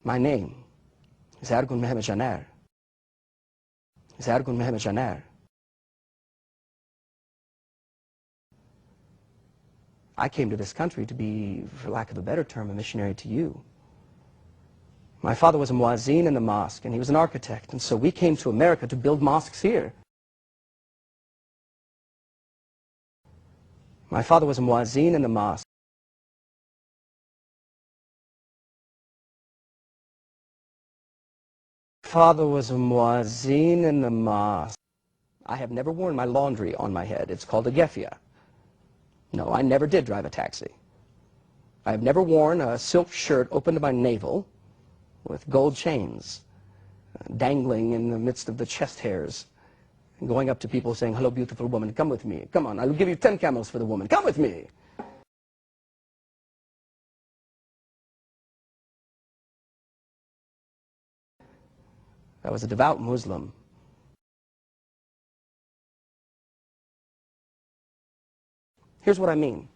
My name is Ergun Mehmet Caner. Is Ergun Mehmet Caner. I came to this country to be, for lack of a better term, a missionary to you. My father was a muazzin in the mosque, and he was an architect, and so we came to America to build mosques here. My father was a muazzin in the mosque. Father was a muazzin in the mosque. I have never worn my laundry on my head. It's called a geffia. No, I never did drive a taxi. I have never worn a silk shirt open to my navel with gold chains dangling in the midst of the chest hairs, and going up to people saying, "Hello, beautiful woman, come with me. Come on, I'll give you 10 camels for the woman. Come with me." I was a devout Muslim. Here's what I mean.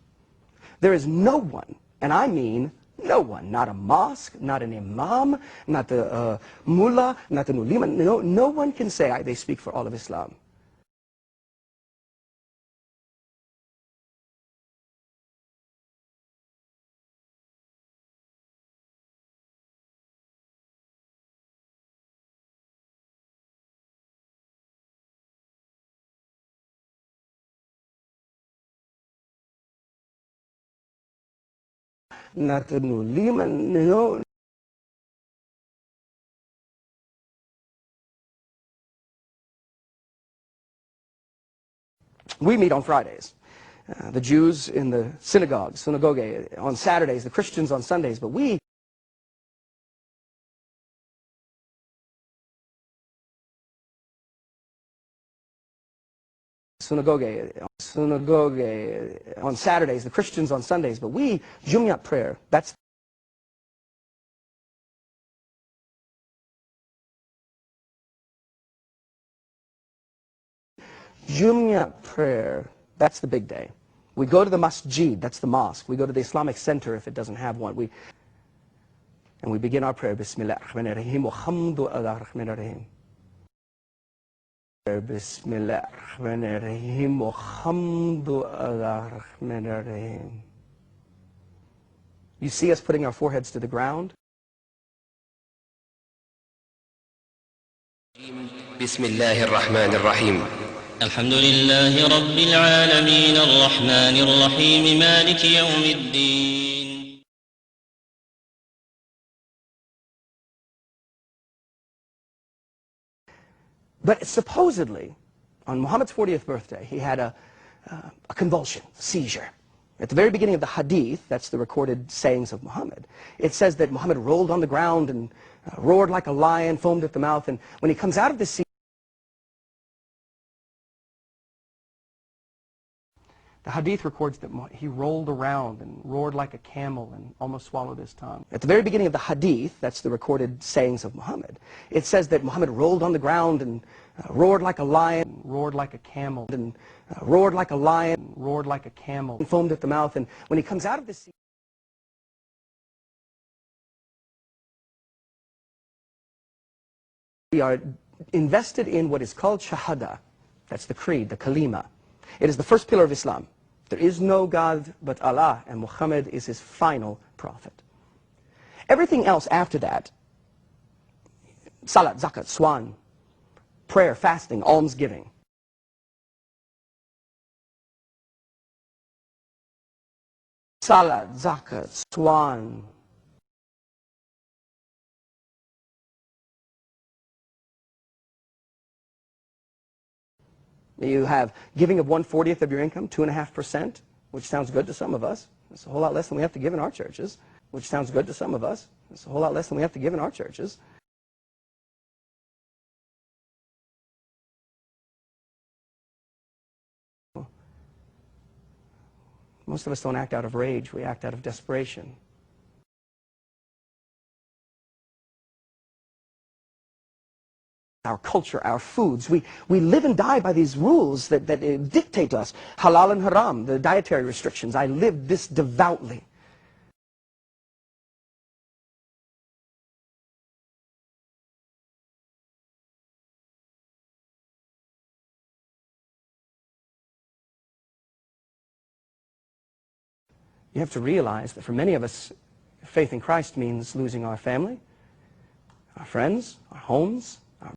There is no one, and I mean no one, not a mosque, not an imam, not the mullah, not an ulema, no one can say they speak for all of Islam. Not an ulema, no. We meet on Fridays. The Jews in the synagogue on Saturdays, the Christians on Sundays, but we synagogue on Saturdays, the Christians on Sundays, but we Jumu'at prayer. That's Jumu'at prayer. That's the big day. We go to the masjid, that's the mosque. We go to the Islamic center if it doesn't have one. And we begin our prayer, Bismillah ar-Rahman ar-Rahim, wa hamdu ala ar-Rahman ar-Rahim. Bismillah ar-Rahman ar-Rahim, wa hamdu ala ar-Rahman ar-Rahim. You see us putting our foreheads to the ground? Bismillah ar-Rahman ar-Rahim. الحمد لله رب العالمين الرحمن الرحيم مالك يوم الدين. But supposedly, on Muhammad's 40th birthday, he had a convulsion, seizure. At the very beginning of the hadith, that's the recorded sayings of Muhammad, it says that Muhammad rolled on the ground and roared like a lion, foamed at the mouth, and when he comes out of this seizure, the hadith records that he rolled around and roared like a camel and almost swallowed his tongue. At the very beginning of the hadith, that's the recorded sayings of Muhammad, it says that Muhammad rolled on the ground and roared like a lion, roared like a camel, and roared like a lion, roared like a camel, and foamed at the mouth. And when he comes out of this, we are invested in what is called shahada. That's the creed, the kalima. It is the first pillar of Islam. There is no God but Allah, and Muhammad is his final prophet. Everything else after that, salat, zakat, swan, prayer, fasting, almsgiving, salat, zakat, swan, you have giving of 1/40 of your income, 2.5%, which sounds good to some of us. It's a whole lot less than we have to give in our churches, which sounds good to some of us. It's a whole lot less than we have to give in our churches. Most of us don't act out of rage, we act out of desperation. Our culture, our foods. We live and die by these rules that dictate to us. Halal and haram, the dietary restrictions. I live this devoutly. You have to realize that for many of us, faith in Christ means losing our family, our friends, our homes, our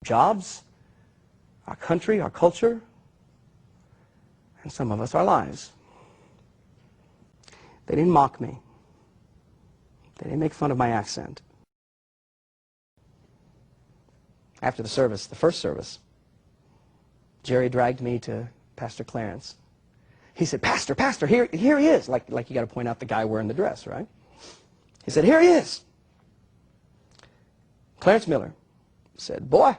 jobs, our country, our culture, and some of us, our lives. They didn't mock me. They didn't make fun of my accent. After the service, the first service, Jerry dragged me to Pastor Clarence. He said, Pastor, here he is. Like you got to point out the guy wearing the dress, right? He said, here he is. Clarence Miller said, boy,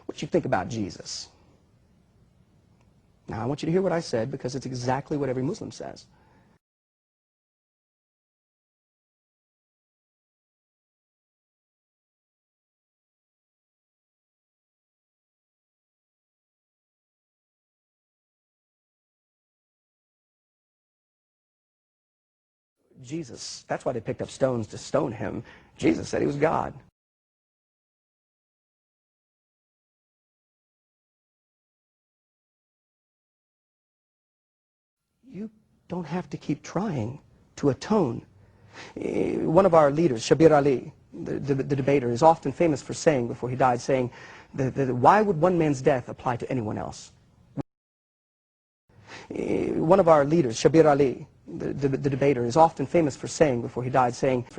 what you think about Jesus? Now, I want you to hear what I said because it's exactly what every Muslim says. Jesus, that's why they picked up stones to stone him. Jesus said he was God. You don't have to keep trying to atone. One of our leaders, Shabir Ali, the debater, is often famous for saying, before he died, saying, why would one man's death apply to anyone else? One of our leaders, Shabir Ali, the debater, is often famous for saying, before he died, saying,